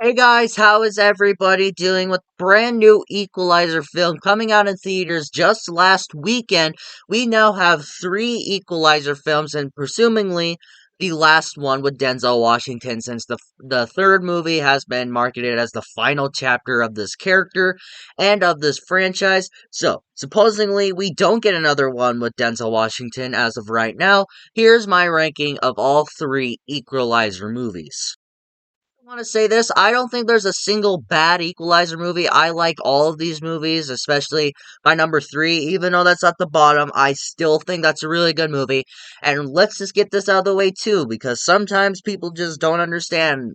Hey guys, how is everybody doing with brand new Equalizer film coming out in theaters just last weekend? We now have three Equalizer films and presumably the last one with Denzel Washington since the third movie has been marketed as the final chapter of this character and of this franchise. So, supposedly we don't get another one with Denzel Washington as of right now. Here's my ranking of all three Equalizer movies. Want to say this. I don't think there's a single bad Equalizer movie. I like all of these movies, especially my number three. Even though that's at the bottom, I still think that's a really good movie. And let's just get this out of the way too, because sometimes people just don't understand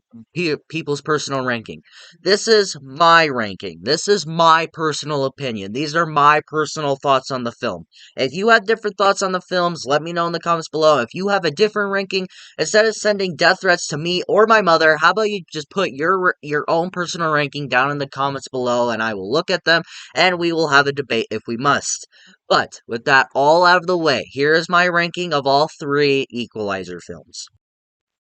people's personal ranking. This is my ranking. This is my personal opinion. These are my personal thoughts on the film. If you have different thoughts on the films, let me know in the comments below. If you have a different ranking, instead of sending death threats to me or my mother, how about you just put your own personal ranking down in the comments below and I will look at them and we will have a debate if we must. But with that all out of the way, here is my ranking of all three Equalizer films.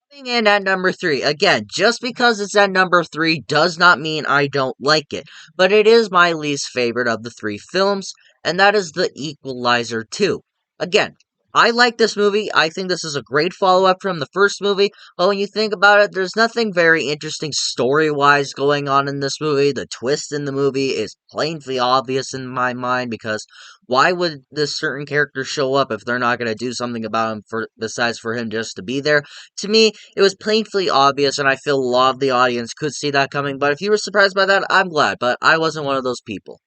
Coming in at number three. Again, just because it's at number three does not mean I don't like it, but it is my least favorite of the three films, and that is The Equalizer 2. Again, I like this movie. I think this is a great follow up from the first movie, but when you think about it, there's nothing very interesting story wise going on in this movie. The twist in the movie is plainly obvious in my mind because why would this certain character show up if they're not going to do something about him besides for him just to be there? To me, it was painfully obvious, and I feel a lot of the audience could see that coming. But if you were surprised by that, I'm glad. But I wasn't one of those people.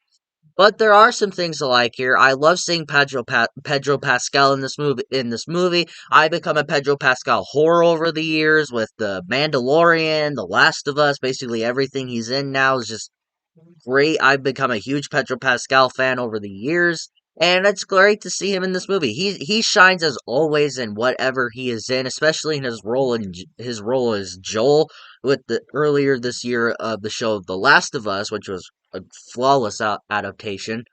But there are some things to like here. I love seeing Pedro Pascal in this movie. I become a Pedro Pascal whore over the years with the Mandalorian, The Last of Us. Basically, everything he's in now is just great. I've become a huge Pedro Pascal fan over the years, and it's great to see him in this movie. He shines as always in whatever he is in, especially in his role as Joel with the earlier this year of the show The Last of Us, which was a flawless adaptation.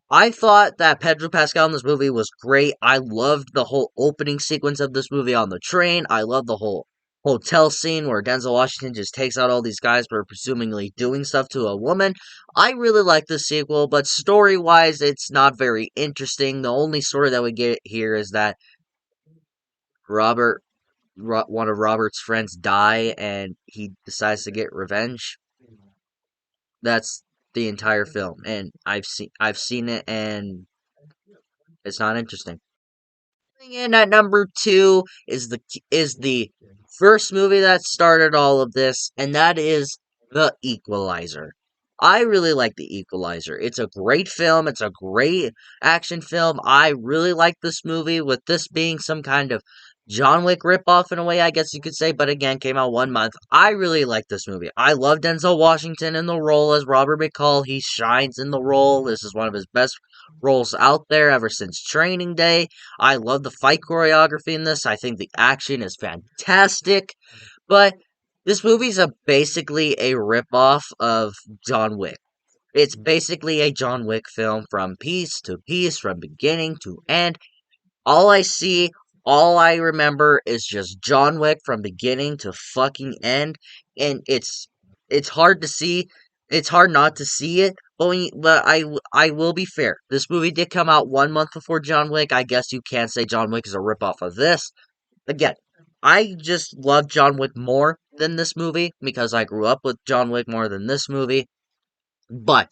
I thought that Pedro Pascal in this movie was great. I loved the whole opening sequence of this movie on the train. I love the whole hotel scene where Denzel Washington just takes out all these guys for presumably doing stuff to a woman. I really like the sequel, but story wise, it's not very interesting. The only story that we get here is that Robert, one of Robert's friends, die and he decides to get revenge. That's the entire film, and I've seen it, and it's not interesting. Coming in at number two is the first movie that started all of this, and that is The Equalizer. I really like The Equalizer. It's a great film. It's a great action film. I really like this movie, with this being some kind of John Wick ripoff in a way, I guess you could say, but again, came out 1 month. I really like this movie. I love Denzel Washington in the role as Robert McCall. He shines in the role. This is one of his best roles out there ever since Training Day. I love the fight choreography in this. I think the action is fantastic. But this movie's basically a ripoff of John Wick. It's basically a John Wick film from piece to piece, from beginning to end. All I see, all I remember is just John Wick from beginning to fucking end, and it's hard to see. It's hard not to see it, but I will be fair. This movie did come out 1 month before John Wick. I guess you can't say John Wick is a ripoff of this. Again, I just love John Wick more than this movie because I grew up with John Wick more than this movie. But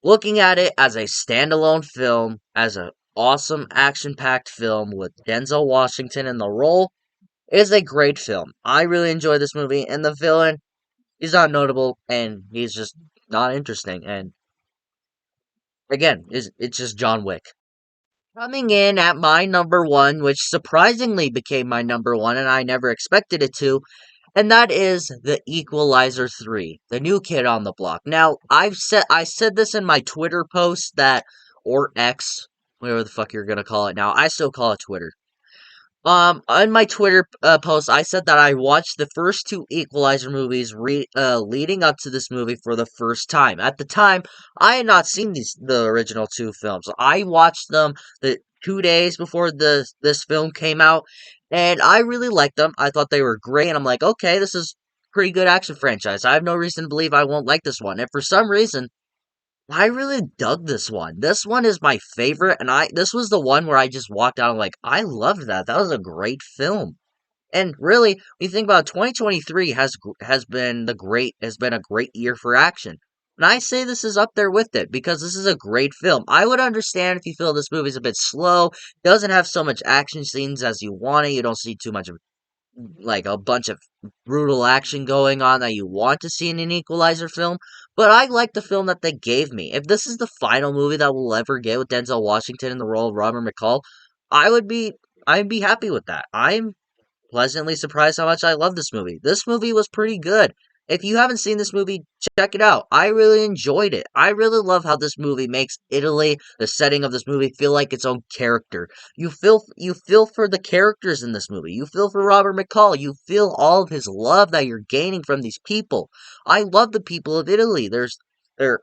looking at it as a standalone film, as an awesome action packed film with Denzel Washington in the role, it is a great film. I really enjoy this movie, and the villain, he's not notable, and he's just not interesting. And again, it's just John Wick. Coming in at my number one, which surprisingly became my number one, and I never expected it to, and that is the Equalizer 3, the new kid on the block. Now, I said this in my Twitter post that, or X, whatever the fuck you're gonna call it now. I still call it Twitter. On my Twitter post, I said that I watched the first two Equalizer movies leading up to this movie for the first time. At the time, I had not seen the original two films. I watched them the 2 days before this film came out, and I really liked them. I thought they were great, and I'm like, okay, this is pretty good action franchise. I have no reason to believe I won't like this one. And for some reason, I really dug this one. This one is my favorite, and this was the one where I just walked out and like, I loved that. That was a great film. And really, when you think about it, 2023 has been a great year for action. And I say this is up there with it because this is a great film. I would understand if you feel this movie's a bit slow, doesn't have so much action scenes as you want it, you don't see too much of like a bunch of brutal action going on that you want to see in an Equalizer film, but I like the film that they gave me. If this is the final movie that we'll ever get with Denzel Washington in the role of Robert McCall, I would be I'd be happy with that. I'm pleasantly surprised how much I love this movie. This movie was pretty good. If you haven't seen this movie, check it out. I really enjoyed it. I really love how this movie makes Italy, the setting of this movie, feel like its own character. You feel for the characters in this movie. You feel for Robert McCall. You feel all of his love that you're gaining from these people. I love the people of Italy. They're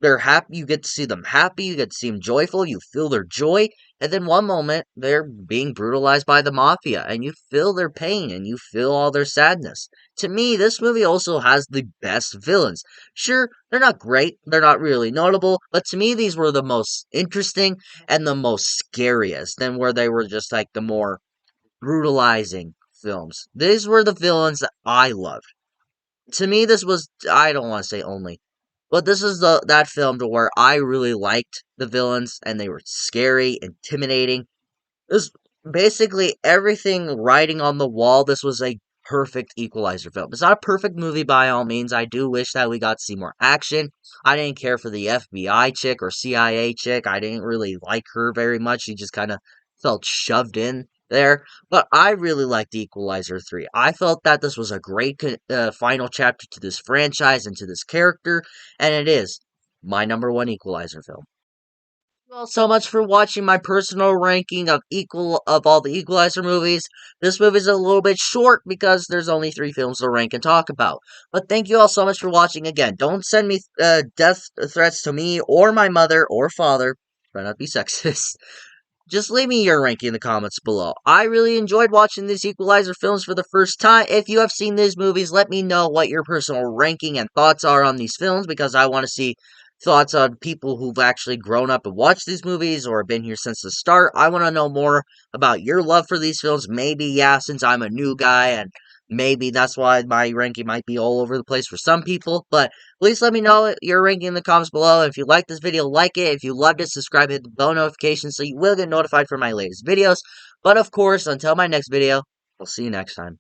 they're happy. You get to see them happy. You get to see them joyful. You feel their joy. And then one moment, they're being brutalized by the mafia, and you feel their pain and you feel all their sadness. To me, this movie also has the best villains. Sure, they're not great, they're not really notable, but to me, these were the most interesting and the most scariest, than where they were just like the more brutalizing films. These were the villains that I loved. To me, this was, I don't want to say only, but this is that film to where I really liked the villains and they were scary, intimidating. This basically everything writing on the wall. This was a perfect Equalizer film. It's not a perfect movie by all means. I do wish that we got to see more action. I didn't care for the FBI chick or CIA chick. I didn't really like her very much. She just kind of felt shoved in there. But I really liked Equalizer 3. I felt that this was a great final chapter to this franchise and to this character, and it is my number one Equalizer film. Well, so much for watching my personal ranking of all the Equalizer movies. This movie's a little bit short because there's only 3 films to rank and talk about. But thank you all so much for watching again. Don't send me death threats to me or my mother or father. Try not to be sexist. Just leave me your ranking in the comments below. I really enjoyed watching these Equalizer films for the first time. If you have seen these movies, let me know what your personal ranking and thoughts are on these films, because I want to see thoughts on people who've actually grown up and watched these movies or been here since the start. I want to know more about your love for these films. Maybe, yeah, since I'm a new guy, and maybe that's why my ranking might be all over the place for some people, but please let me know your ranking in the comments below. If you like this video, like it. If you loved it, subscribe, hit the bell notification so you will get notified for my latest videos. But of course, until my next video, I'll see you next time.